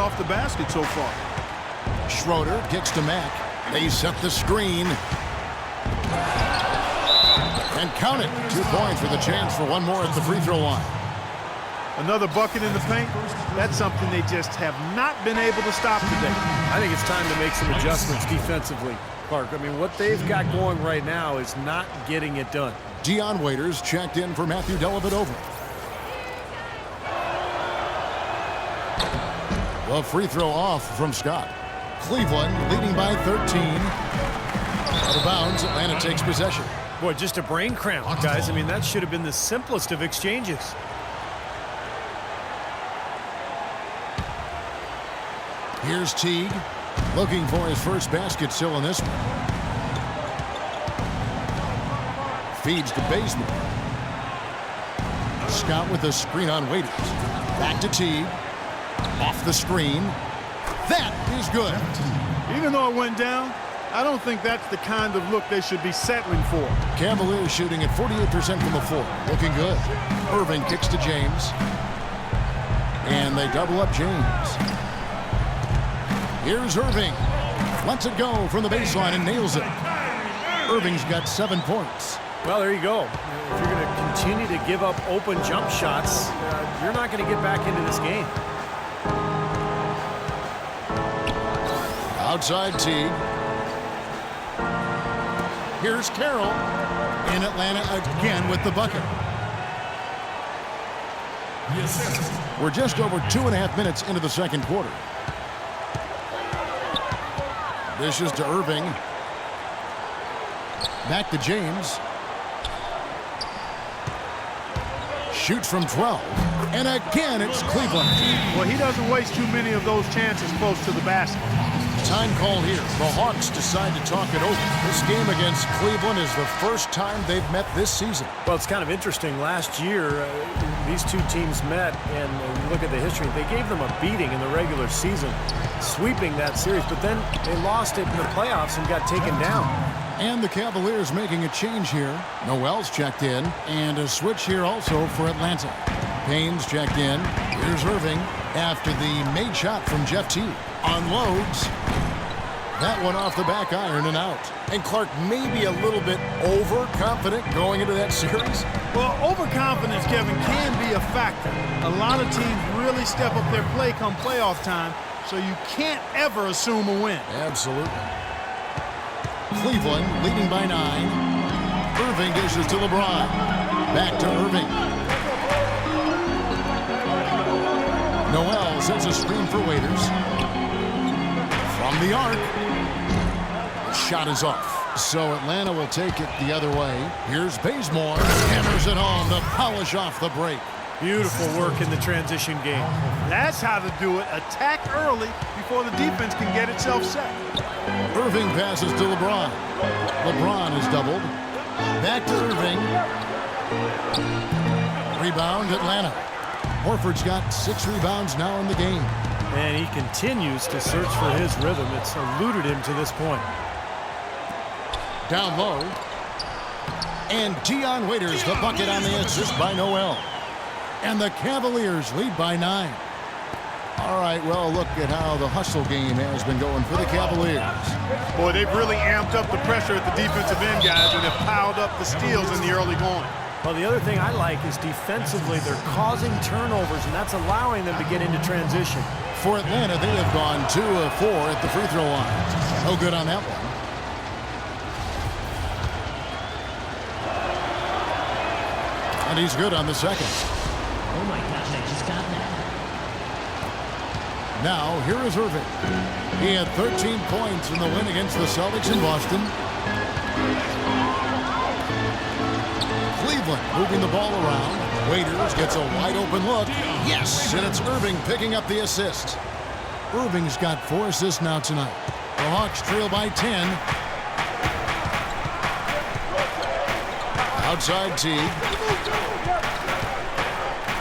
off the basket so far. Schroeder kicks to Mack. They set the screen. And count it. 2 points with a chance for one more at the free throw line. Another bucket in the paint. That's something they just have not been able to stop today. I think it's time to make some adjustments defensively, Clark. I mean, what they've got going right now is not getting it done. Dion Waiters checked in for Matthew Dellavedova. The free throw off from Scott. Cleveland leading by 13. Out of bounds, Atlanta takes possession. Boy, just a brain cramp, guys. I mean, that should have been the simplest of exchanges. Here's Teague, looking for his first basket still in this one. Feeds to Bazemore. Scott with a screen on Waiters. Back to Teague. Off the screen. That is good. Even though it went down, I don't think that's the kind of look they should be settling for. Cavaliers shooting at 48% from the floor. Looking good. Irving kicks to James. And they double up James. Here's Irving. Lets it go from the baseline and nails it. Irving's got 7 points. Well, there you go. If you're going to continue to give up open jump shots, you're not going to get back into this game. Outside Teague. Here's Carroll. In Atlanta again with the bucket. We're just over 2.5 minutes into the second quarter. Dishes to Irving. Back to James. Shoots from 12. And again, it's Cleveland. Well, he doesn't waste too many of those chances close to the basket. Time call here. The Hawks decide to talk it over. This game against Cleveland is the first time they've met this season. Well, it's kind of interesting. Last year, these two teams met, and you look at the history. They gave them a beating in the regular season, sweeping that series, but then they lost it in the playoffs and got taken down. And the Cavaliers making a change here. Noel's checked in, and a switch here also for Atlanta. Payne's checked in. Here's Irving after the made shot from Jeff Teague. Unloads. That one off the back iron and out. And Clark may be a little bit overconfident going into that series. Well, overconfidence, Kevin, can be a factor. A lot of teams really step up their play come playoff time, so you can't ever assume a win. Absolutely. Cleveland leading by 9. Irving dishes to LeBron. Back to Irving. Noel sets a screen for Waiters. From the arc. The shot is off. So Atlanta will take it the other way. Here's Bazemore. Hammers it home to polish off the break. Beautiful work in the transition game. That's how to do it. Attack early before the defense can get itself set. Irving passes to LeBron. LeBron is doubled. Back to Irving. Rebound Atlanta. Horford's got 6 rebounds now in the game. And he continues to search for his rhythm. It's eluded him to this point. Down low. And Dion Waiters, the bucket on the assist by Noel. And the Cavaliers lead by 9. All right, well, look at how the hustle game has been going for the Cavaliers. Boy, they've really amped up the pressure at the defensive end, guys, and have piled up the steals in the early going. Well, the other thing I like is defensively, they're causing turnovers, and that's allowing them to get into transition. For Atlanta, they have gone 2 of 4 at the free throw line. No good on that one. And he's good on the second. Oh my gosh, I just got that. Now, here is Irving. He had 13 points in the win against the Celtics in Boston. Cleveland moving the ball around. Waiters gets a wide open look. Yes, and it's Irving picking up the assist. Irving's got 4 assists now tonight. The Hawks trail by 10. Outside Teague.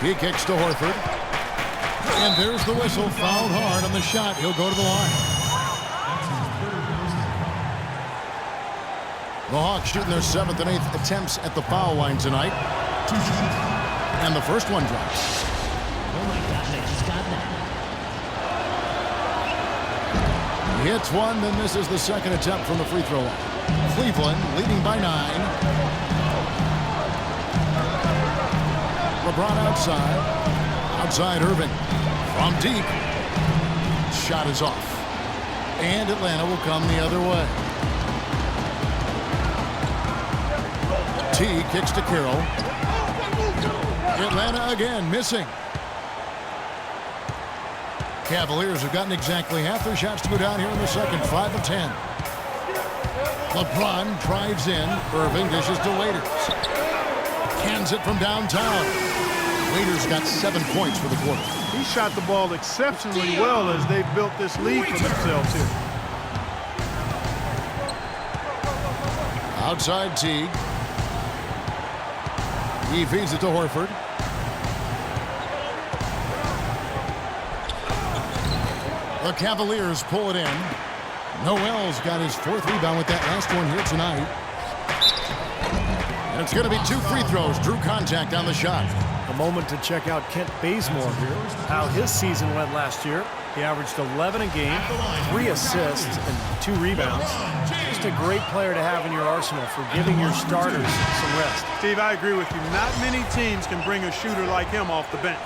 He kicks to Horford. And there's the whistle. Fouled hard on the shot. He'll go to the line. The Hawks shooting their 7th and 8th attempts at the foul line tonight. And the first one drops. Oh my gosh, I just got that. hits one, then misses the second attempt from the free throw line. Cleveland leading by 9. LeBron outside. Outside Irving. From deep. Shot is off. And Atlanta will come the other way. T kicks to Carroll. Atlanta again missing. Cavaliers have gotten exactly half their shots to go down here in the second. 5 of 10. LeBron drives in. Irving dishes to Waiters. Cans it from downtown. Waiters got 7 points for the quarter. He shot the ball exceptionally well as they've built this lead for themselves here. Outside Teague. He feeds it to Horford. The Cavaliers pull it in. Noel's got his 4th rebound with that last one here tonight. And it's going to be 2 free throws. Drew contact on the shot. A moment to check out Kent Bazemore here. How his season went last year. He averaged 11 a game, 3 assists, and 2 rebounds. Just a great player to have in your arsenal for giving your starters some rest. Steve, I agree with you. Not many teams can bring a shooter like him off the bench.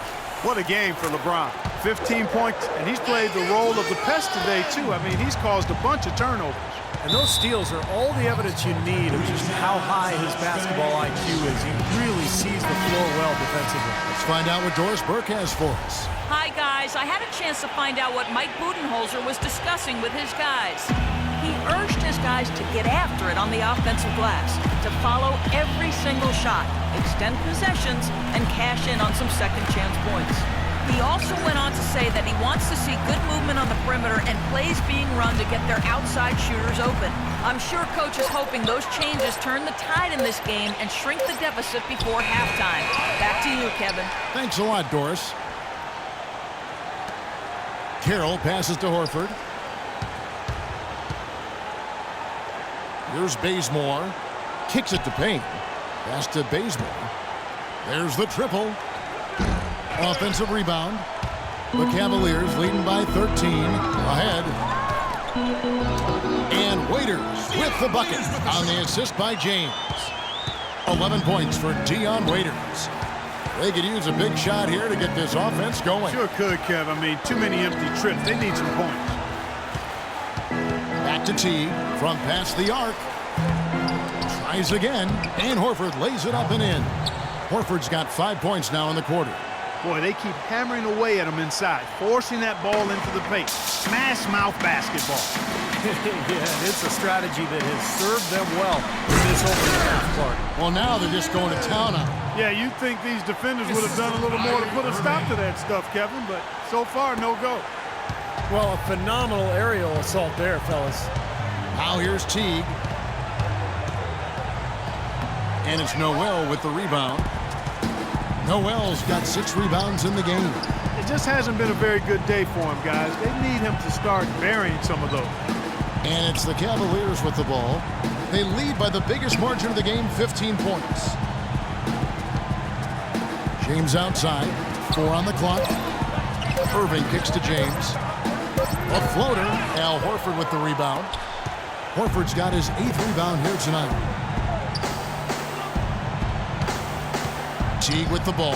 What a game for LeBron. 15 points, and he's played the role of the pest today, too. I mean, he's caused a bunch of turnovers. And those steals are all the evidence you need of just how high his basketball IQ is. He really sees the floor well defensively. Let's find out what Doris Burke has for us. Hi, guys. I had a chance to find out what Mike Budenholzer was discussing with his guys. He urged his guys to get after it on the offensive glass, to follow every single shot, extend possessions, and cash in on some second-chance points. He also went on to say that he wants to see good movement on the perimeter and plays being run to get their outside shooters open. I'm sure Coach is hoping those changes turn the tide in this game and shrink the deficit before halftime. Back to you, Kevin. Thanks a lot, Doris. Carroll passes to Horford. Here's Bazemore. Kicks it to Payne. Pass to Bazemore. There's the triple. Offensive rebound. The Cavaliers leading by 13. Ahead. And Waiters with the bucket on the assist by James. 11 points for Dion Waiters. They could use a big shot here to get this offense going. Sure could, Kev. I mean, too many empty trips. They need some points. Back to Teague from past the arc. Tries again, and Horford lays it up and in. Horford's got 5 points now in the quarter. Boy, they keep hammering away at him inside, forcing that ball into the paint. Smash mouth basketball. Yeah, it's a strategy that has served them well in this opening half, Clark. Well, now they're just going to town on him. Yeah, you'd think these defenders would have done a little more to put a stop to that stuff, Kevin, but so far, no go. Well, a phenomenal aerial assault there, fellas. Now here's Teague. And it's Noel with the rebound. Noel's got 6 rebounds in the game. It just hasn't been a very good day for him, guys. They need him to start burying some of those. And it's the Cavaliers with the ball. They lead by the biggest margin of the game, 15 points. James outside, 4 on the clock. Irving kicks to James. A floater. Al Horford with the rebound. Horford's got his 8th rebound here tonight. Teague with the ball.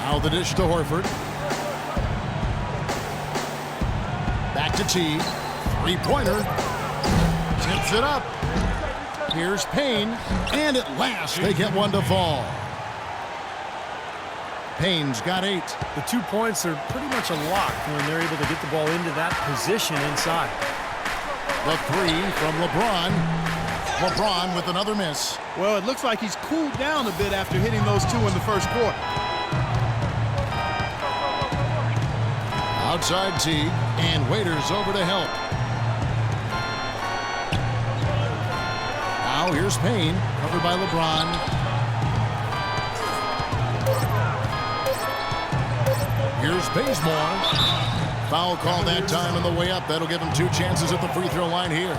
Now the dish to Horford. Back to Teague. 3-pointer. Tips it up. Here's Payne. And at last they get one to fall. Payne's got 8. The 2 points are pretty much a lock when they're able to get the ball into that position inside. The 3 from LeBron. LeBron with another miss. Well, it looks like he's cooled down a bit after hitting those 2 in the first quarter. Outside Teague, and Waiters over to help. Now here's Payne, covered by LeBron. Here's Bazemore. Foul call that time on the way up. That'll give him 2 chances at the free throw line here.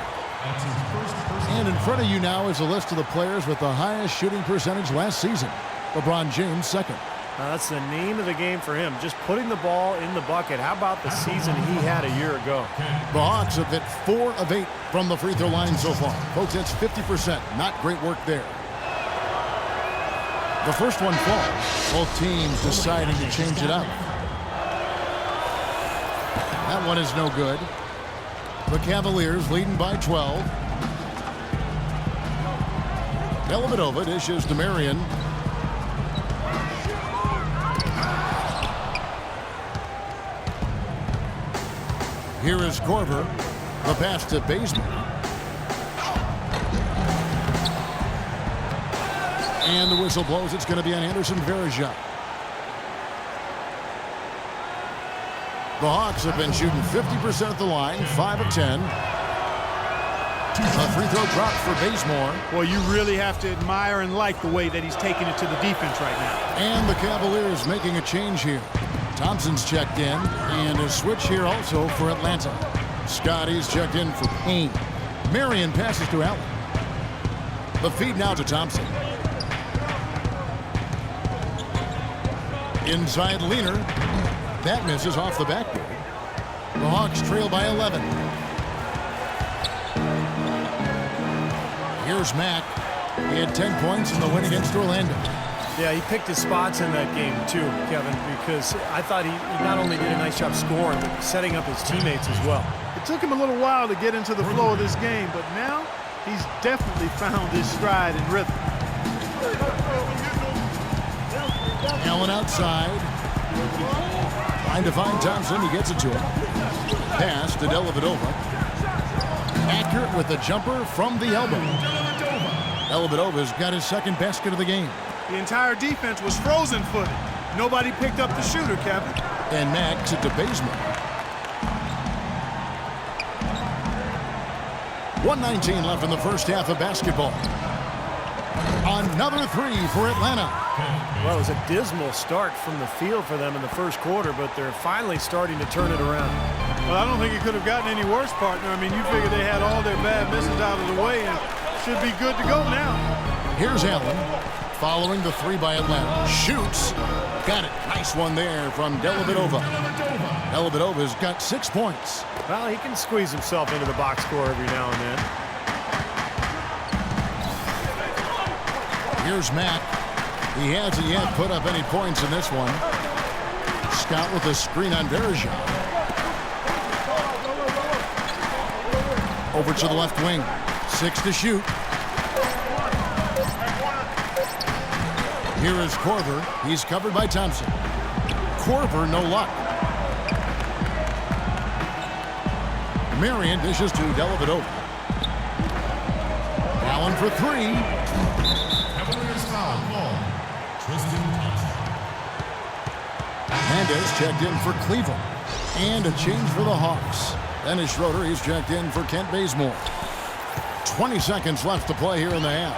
And in front of you now is a list of the players with the highest shooting percentage last season. LeBron James second. That's the name of the game for him, just putting the ball in the bucket. How about the season he had a year ago? The Hawks have hit 4 of 8 from the free throw line so far. Folks, that's 50%. Not great work there. The first one falls. Both teams deciding to change it up. That one is no good. The Cavaliers leading by 12. Dellavedova dishes to Marion. Here is Korver. The pass to Bazemore. And the whistle blows. It's going to be on Anderson Varejao. The Hawks have been shooting 50% at the line, 5 of 10. A free throw drop for Bazemore. Well, you really have to admire and like the way that he's taking it to the defense right now. And the Cavaliers making a change here. Thompson's checked in, and a switch here also for Atlanta. Scotty's checked in for Payne. Marion passes to Allen. The feed now to Thompson. Inside Leaner. That misses off the backboard. The Hawks trail by 11. Here's Mack. He had 10 points in the win against Orlando. Yeah, he picked his spots in that game too, Kevin, because I thought he not only did a nice job scoring, but setting up his teammates as well. It took him a little while to get into the flow of this game, but now he's definitely found his stride and rhythm. Allen outside. Trying to find Thompson. He gets it to him. Pass to Dellavedova. Accurate with the jumper from the elbow. Dellavedova's got his second basket of the game. The entire defense was frozen-footed. Nobody picked up the shooter, Kevin. And Max it to Bazemore. 1:19 left in the first half of basketball. Another three for Atlanta. Well, it was a dismal start from the field for them in the first quarter, but they're finally starting to turn it around. Well, I don't think it could have gotten any worse, partner. I mean, you figure they had all their bad misses out of the way and should be good to go now. Here's Allen. Following the three by Atlanta. Shoots. Got it. Nice one there from Dellavedova. Dellavedova's got 6 points. Well, he can squeeze himself into the box score every now and then. Here's Mack. He hasn't yet put up any points in this one. Scott with a screen on Varejao. Over to the left wing. 6 to shoot. Here is Korver. He's covered by Thompson. Korver, no luck. Marion dishes to Dellavedova. Allen for three. Cavaliers foul call. Tristan Thompson. Hernandez checked in for Cleveland. And a change for the Hawks. Dennis Schroeder, he's checked in for Kent Bazemore. 20 seconds left to play here in the half.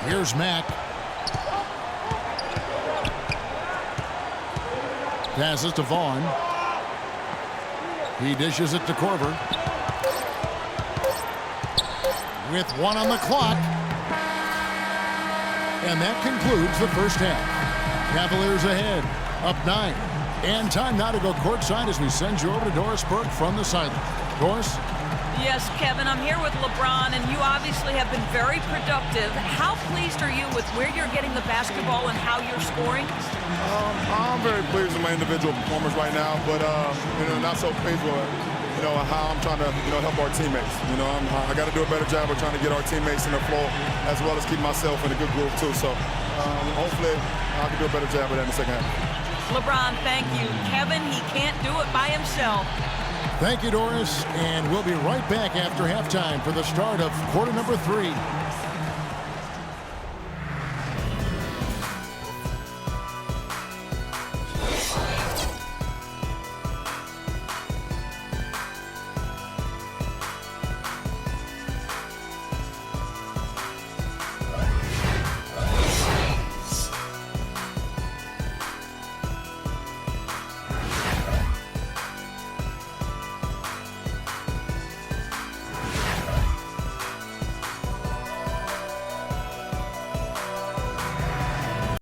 Here's Mack. Passes to Vaughn. He dishes it to Korver. With 1 on the clock. And that concludes the first half. Cavaliers ahead, up 9. And time now to go courtside as we send you over to Doris Burke from the sideline. Doris? Yes, Kevin, I'm here with LeBron, and you obviously have been very productive. How pleased are you with where you're getting the basketball and how you're scoring? I'm very pleased with my individual performance right now, but not so pleased with how I'm trying to help our teammates. I got to do a better job of trying to get our teammates in the flow as well as keep myself in a good groove too. So hopefully I can do a better job of that in the second half. LeBron, thank you. Kevin, he can't do it by himself. Thank you, Doris, and we'll be right back after halftime for the start of quarter number 3.